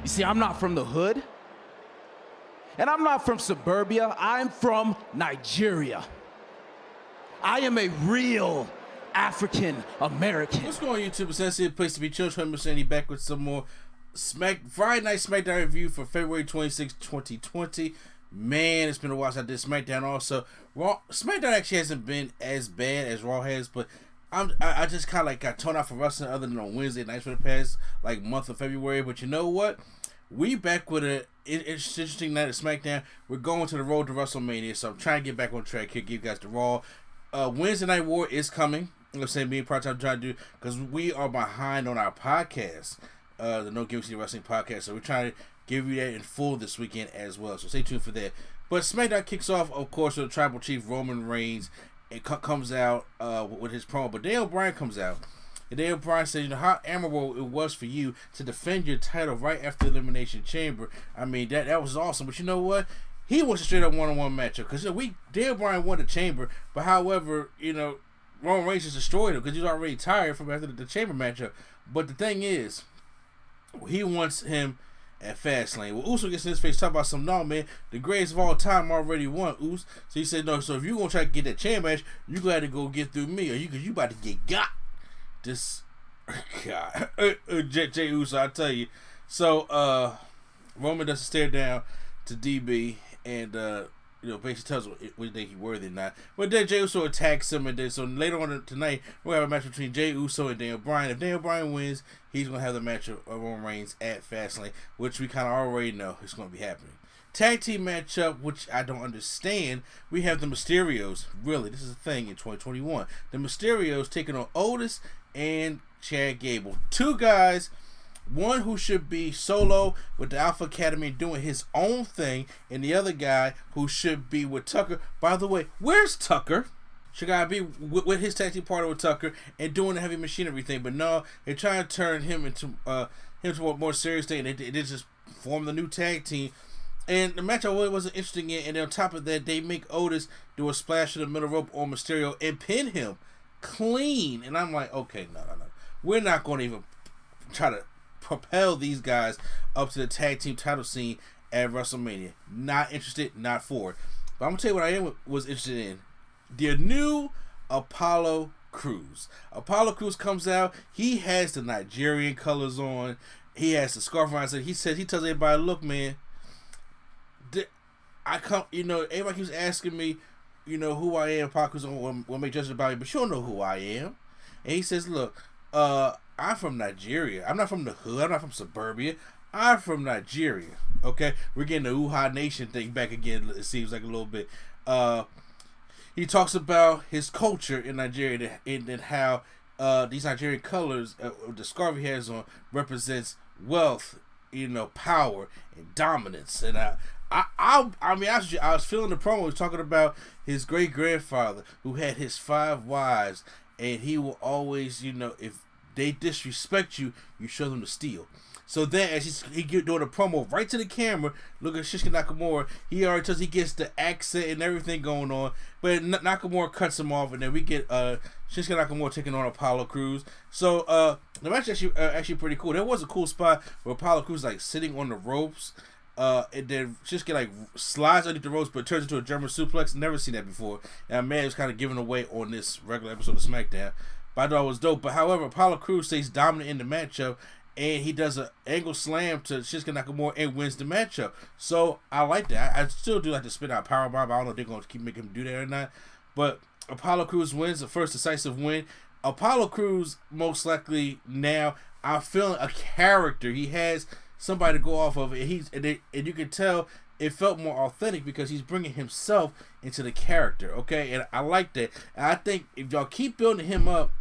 You see, I'm not from the hood, and I'm not from suburbia. I'm from Nigeria. I am a real African American. What's going on, YouTube? It's a place to be. Children, Sandy back with some more Friday Night Smackdown review for February 26, 2020. Man, it's been a while since I did Smackdown. Also, Smackdown actually hasn't been as bad as Raw has, but I just kind of like got toned out for wrestling other than on Wednesday nights for the past like month of February. But you know what? We back with an interesting night of SmackDown. We're going to the road to WrestleMania, so I'm trying to get back on track here, give you guys the Raw. Wednesday Night War is coming. I'm saying me and Project I'm trying to do because we are behind on our podcast, the No Gimmicks Needed Wrestling podcast. So we're trying to give you that in full this weekend as well. So stay tuned for that. But SmackDown kicks off, of course, with the Tribal Chief Roman Reigns. It comes out with his promo, but Daniel Bryan comes out. And Daniel Bryan says, you know, how admirable it was for you to defend your title right after the Elimination Chamber. I mean, that was awesome. But you know what? He wants a straight up one-on-one matchup. Because Daniel Bryan won the Chamber, but however, you know, Roman Reigns just destroyed him because he's already tired from after the Chamber matchup. But the thing is, he wants him at Fastlane. Well, Uso gets in his face, talk about some, no, man, the greatest of all time already won, Uso. So he said, no, so if you're going to try to get that chamber match, you got to go get through me, or you about to get got. This, God, Jey Uso, I tell you. So, Roman doesn't stare down to DB, and, you know, basically tells him what think he's worthy or not. But then Jey Uso attacks him, and then so later on tonight, we'll have a match between Jey Uso and Daniel Bryan. If Daniel Bryan wins, he's going to have the match of Roman Reigns at Fastlane, which we kind of already know is going to be happening. Tag team matchup, which I don't understand. We have the Mysterios. Really, this is a thing in 2021. The Mysterios taking on Otis and Chad Gable. Two guys, one who should be solo with the Alpha Academy doing his own thing, and the other guy who should be with Tucker. By the way, where's Tucker? Should I be with his tag team partner with Tucker and doing the heavy machinery thing? But no, they're trying to turn him into a more serious thing, and they just form the new tag team. And the match I really wasn't interested in, and on top of that, they make Otis do a splash in the middle rope on Mysterio and pin him clean. And I'm like, okay, no. We're not going to even try to propel these guys up to the tag team title scene at WrestleMania. Not interested, not for it. But I'm going to tell you what I was interested in. The new Apollo Crews. Apollo Crews comes out. He has the Nigerian colors on. He has the scarf on. He tells everybody, look, man, everybody keeps asking me, you know, who I am. Apollo Crews will make judgment about me, but you don't know who I am. And he says, look, I'm from Nigeria. I'm not from the hood. I'm not from suburbia. I'm from Nigeria. Okay? We're getting the Uha Nation thing back again, it seems like a little bit. He talks about his culture in Nigeria and how these Nigerian colors, the scarf he has on, represents wealth, you know, power and dominance. And I mean, I was feeling the promo. He was talking about his great grandfather who had his 5 wives, and he will always, you know, if they disrespect you, you show them the steel. So then, as he doing a promo right to the camera, look at Shinsuke Nakamura. He already tells he gets the accent and everything going on, but Nakamura cuts him off, and then we get Shinsuke Nakamura taking on Apollo Crews. So the match actually pretty cool. There was a cool spot where Apollo Crews like sitting on the ropes, and then Shinsuke like slides underneath the ropes, but turns into a German suplex. Never seen that before. And man, it was kind of given away on this regular episode of SmackDown. But I thought it was dope. But however, Apollo Crews stays dominant in the matchup, and he does an angle slam to Shinsuke Nakamura and wins the matchup. So I like that. I still do like to spin out powerbomb. I don't know if they're going to keep making him do that or not. But Apollo Crews wins the first decisive win. Apollo Crews, most likely now, I'm feeling a character. He has somebody to go off of, and you can tell it felt more authentic because he's bringing himself into the character. Okay, and I like that. And I think if y'all keep building him up,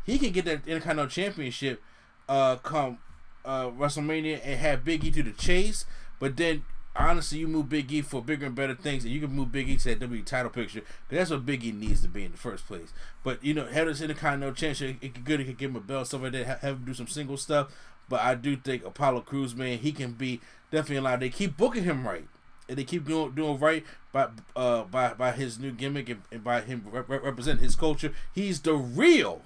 he can get that Intercontinental Championship come WrestleMania and have Big E to the chase. But then, honestly, you move Big E for bigger and better things, and you can move Big E to that WWE title picture, because that's what Big E needs to be in the first place. But, you know, have this Intercontinental Championship, it could give him a belt, stuff like that, have him do some single stuff. But I do think Apollo Crews, man, he can be definitely allowed. They keep booking him right, and they keep doing right by his new gimmick and by him representing his culture. He's the real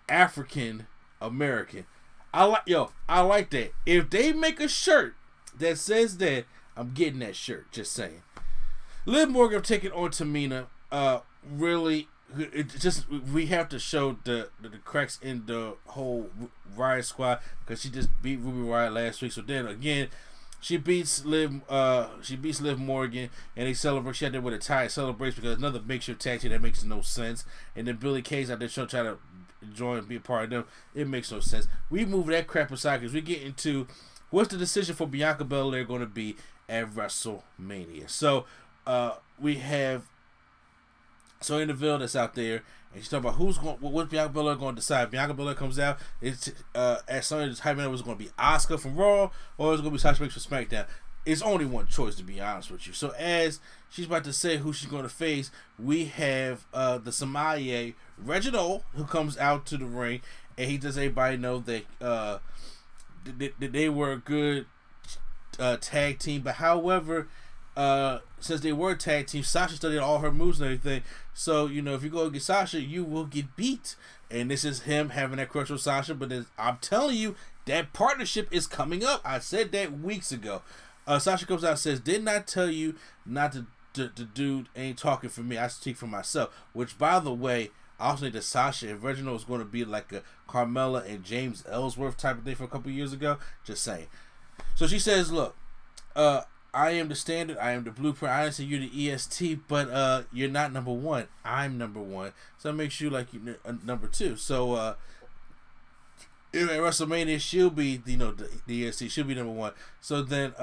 African American. I like that. If they make a shirt that says that, I'm getting that shirt. Just saying. Liv Morgan taking on Tamina. Really, we have to show the cracks in the whole Riot Squad because she just beat Ruby Riott last week. So then again, she beats Liv Morgan, and they celebrate. She had there with a tie celebration because another makeshift tag team that makes no sense. And then Billie Kay's out there trying to join and be a part of them. It makes no sense. We move that crap aside because we get into what's the decision for Bianca Belair going to be at WrestleMania. So we have Sonya Deville that's out there, and she's talking about what Bianca Belair going to decide. Bianca Belair comes out. It's as Sonya just hyping up, was going to be Asuka from Raw or it's going to be Sasha Banks from SmackDown. It's only one choice, to be honest with you. So as she's about to say who she's going to face, we have the sommelier Reginald who comes out to the ring, and he does everybody know that they were a good tag team. But however, since they were a tag team, Sasha studied all her moves and everything. So, if you go against Sasha, you will get beat. And this is him having that crush with Sasha. But I'm telling you, that partnership is coming up. I said that weeks ago. Sasha comes out and says, didn't I tell you not to dude ain't talking for me, I speak for myself. Which, by the way, I also think that Sasha and Reginald was going to be like a Carmella and James Ellsworth type of thing from a couple years ago. Just saying. So she says, look, I am the standard. I am the blueprint. I understand you're the EST, but you're not number one. I'm number one. So it makes you like you're number two. So at WrestleMania, she'll be the EST. She'll be number one. So then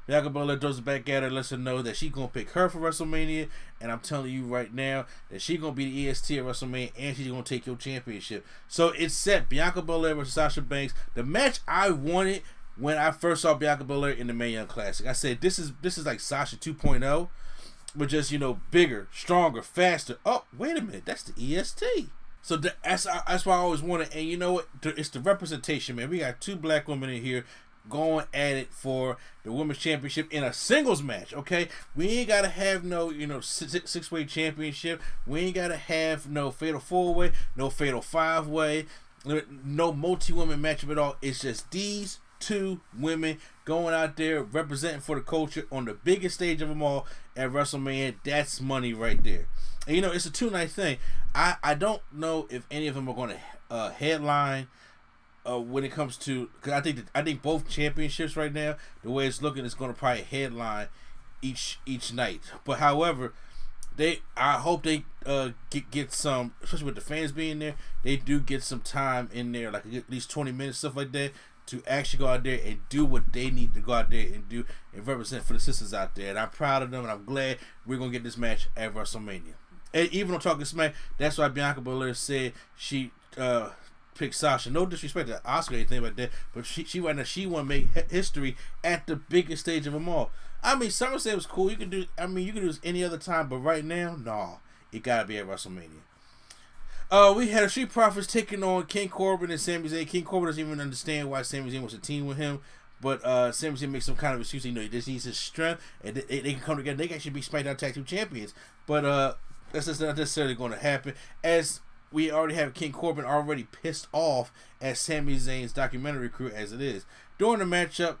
Bianca Belair throws it back at her, lets her know that she's gonna pick her for WrestleMania. And I'm telling you right now that she's gonna be the EST at WrestleMania, and she's gonna take your championship. So it's set. Bianca Belair versus Sasha Banks. The match I wanted when I first saw Bianca Belair in the Mae Young Classic. I said, this is like Sasha 2.0, but just, bigger, stronger, faster. Oh, wait a minute. That's the EST. So that's why I always wanted. And you know what? It's the representation, man. We got two black women in here going at it for the Women's Championship in a singles match, okay? We ain't got to have no, six-way championship. We ain't got to have no fatal four-way, no fatal five-way, no multi-woman matchup at all. It's just these two women going out there representing for the culture on the biggest stage of them all at WrestleMania. That's money right there. And it's a 2-night thing. I don't know if any of them are going to headline when it comes to, because I think both championships right now, the way it's looking, is going to probably headline each night. But however, I hope they get some, especially with the fans being there, they do get some time in there, like at least 20 minutes, stuff like that, to actually go out there and do what they need to go out there and do and represent for the sisters out there. And I'm proud of them, and I'm glad we're going to get this match at WrestleMania. And even on Talking Smack, that's why Bianca Belair said she picked Sasha. No disrespect to Asuka or anything like that, but she right now, she want to make history at the biggest stage of them all. I mean, SummerSlam was cool. You can do this any other time, but right now, no. It got to be at WrestleMania. We had a Street Profits taking on King Corbin and Sami Zayn. King Corbin doesn't even understand why Sami Zayn wants to team with him, but Sami Zayn makes some kind of excuse. He just needs his strength, and they can come together. They can actually be SmackDown Tag Team Champions, but that's just not necessarily going to happen, as we already have King Corbin already pissed off at Sami Zayn's documentary crew as it is. During the matchup,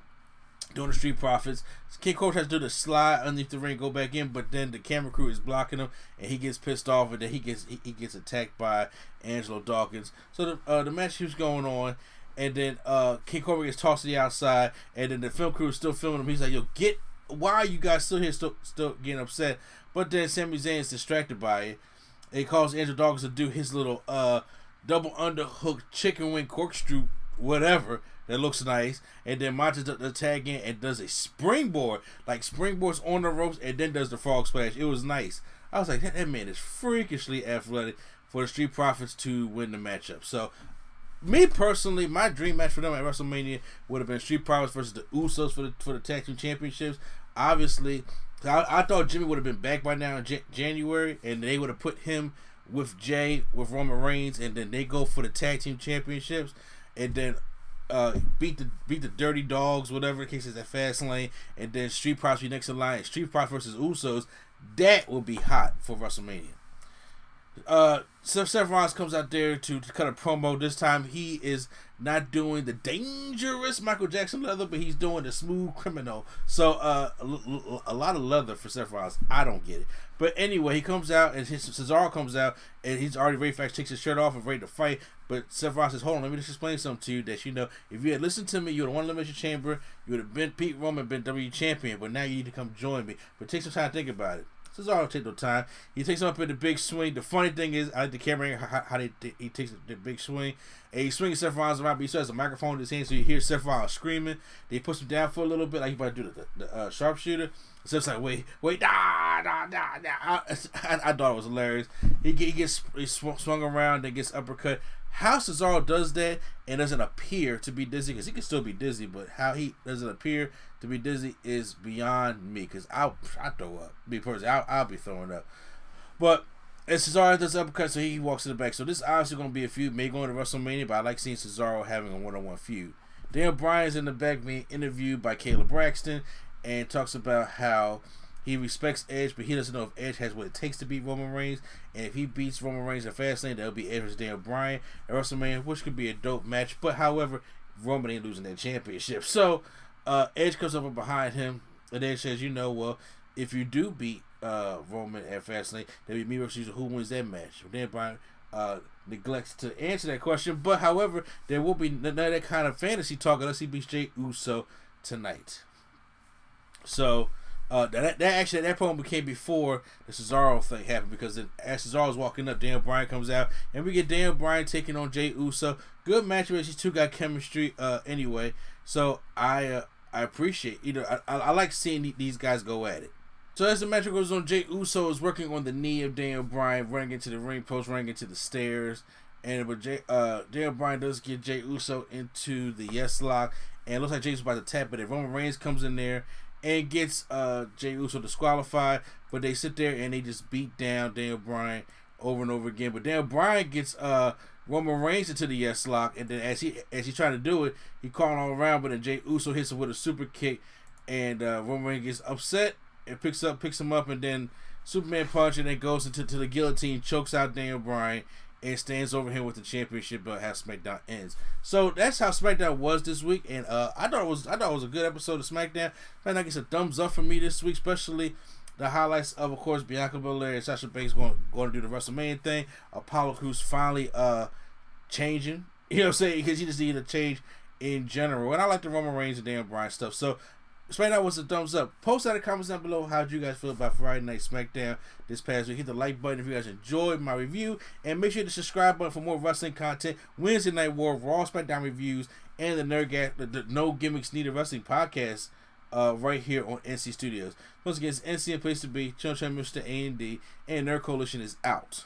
during the Street Profits, King Corbin has to do the slide underneath the ring, go back in, but then the camera crew is blocking him, and he gets pissed off, and then he gets attacked by Angelo Dawkins. So the match keeps going on, and then King Corbin gets tossed to the outside, and then the film crew is still filming him. He's like, "Yo, why are you guys still here, still getting upset?" But then Sami Zayn is distracted by it. It calls Angelo Dawkins to do his little double underhook chicken wing corkscrew, whatever. That looks nice, and then Montes the tag in and does a springboard, like springboards on the ropes, and then does the frog splash. It was nice. I was like, that man is freakishly athletic for the Street Profits to win the matchup. So, me personally, my dream match for them at WrestleMania would have been Street Profits versus the Usos for the tag team championships. Obviously, I thought Jimmy would have been back by now in January, and they would have put him with Jay, with Roman Reigns, and then they go for the tag team championships, and then beat the Dirty Dogs, whatever the case is, at Fastlane, and then Street Profits be next in line. Street Profits versus Usos, that will be hot for WrestleMania. Seth Rollins comes out there to cut a promo. This time he is not doing the dangerous Michael Jackson leather, but he's doing the smooth criminal. So a lot of leather for Seth Rollins. I don't get it. But anyway, he comes out and Cesaro comes out and he's already ready to takes his shirt off and ready to fight. But Seth Rollins says, hold on, let me just explain something to you that if you had listened to me, you would have won Elimination Chamber, you would have been Pete Roman, been WWE champion, but now you need to come join me. But take some time to think about it. Cesaro take no time. He takes him up in the big swing. The funny thing is, I like the camera how he takes the big swing. And he swings Seth Rollins around, but he still has a microphone in his hand, so you hear Seth Rollins screaming. Then he puts him down for a little bit, like he's about to do the sharpshooter. Seth's like, wait, I thought it was hilarious. He gets swung around and gets uppercut. How Cesaro does that and doesn't appear to be dizzy, because he can still be dizzy, but how he doesn't appear to be dizzy is beyond me, because I throw up. Be personally, I'll be throwing up. But as Cesaro does uppercut, so he walks to the back. So this is obviously going to be a feud, maybe going to WrestleMania, but I like seeing Cesaro having a one-on-one feud. Daniel Bryan's in the back being interviewed by Kayla Braxton and talks about how he respects Edge, but he doesn't know if Edge has what it takes to beat Roman Reigns. And if he beats Roman Reigns in Fastlane, that'll be Edge versus Daniel Bryan at WrestleMania, which could be a dope match. But however, Roman ain't losing that championship. So Edge comes over behind him, and Edge says, well, if you do beat Roman at Fastlane, that'll be me versus you. Who wins that match? Daniel Bryan neglects to answer that question. But however, there will be none of that kind of fantasy talk unless he beats Jey Uso tonight. So that promo came before the Cesaro thing happened, because as Cesaro was walking up, Daniel Bryan comes out and we get Daniel Bryan taking on Jey Uso. Good match, but these two got chemistry anyway. So I appreciate I like seeing these guys go at it. So as the match goes on, Jey Uso is working on the knee of Daniel Bryan, running into the ring post, running into the stairs, but Daniel Bryan does get Jey Uso into the yes lock, and it looks like Jey Uso's about to tap, but if Roman Reigns comes in there and gets Jey Uso disqualified, but they sit there and they just beat down Daniel Bryan over and over again. But Daniel Bryan gets Roman Reigns into the yes lock, and then as he's trying to do it, he calling all around, but then Jey Uso hits him with a super kick, and Roman Reigns gets upset and picks him up, and then Superman punch, and then goes into the guillotine, chokes out Daniel Bryan, and stands over him with the championship belt. How SmackDown ends. So that's how SmackDown was this week, and I thought it was a good episode of SmackDown. Man, I guess a thumbs up for me this week, especially the highlights of course, Bianca Belair and Sasha Banks going to do the WrestleMania thing. Apollo Crews finally changing, you know what I'm saying, because he just needed a change in general. And I like the Roman Reigns and Daniel Bryan stuff. So SmackDown was a thumbs up. Post out the comments down below how you guys feel about Friday Night SmackDown this past week. Hit the like button if you guys enjoyed my review, and make sure to subscribe button for more wrestling content. Wednesday Night War, Raw SmackDown reviews, and the the No Gimmicks Needed Wrestling podcast right here on NC Studios. Once again, it's NC a place to be. Mr. A&D, and Nerd Coalition is out.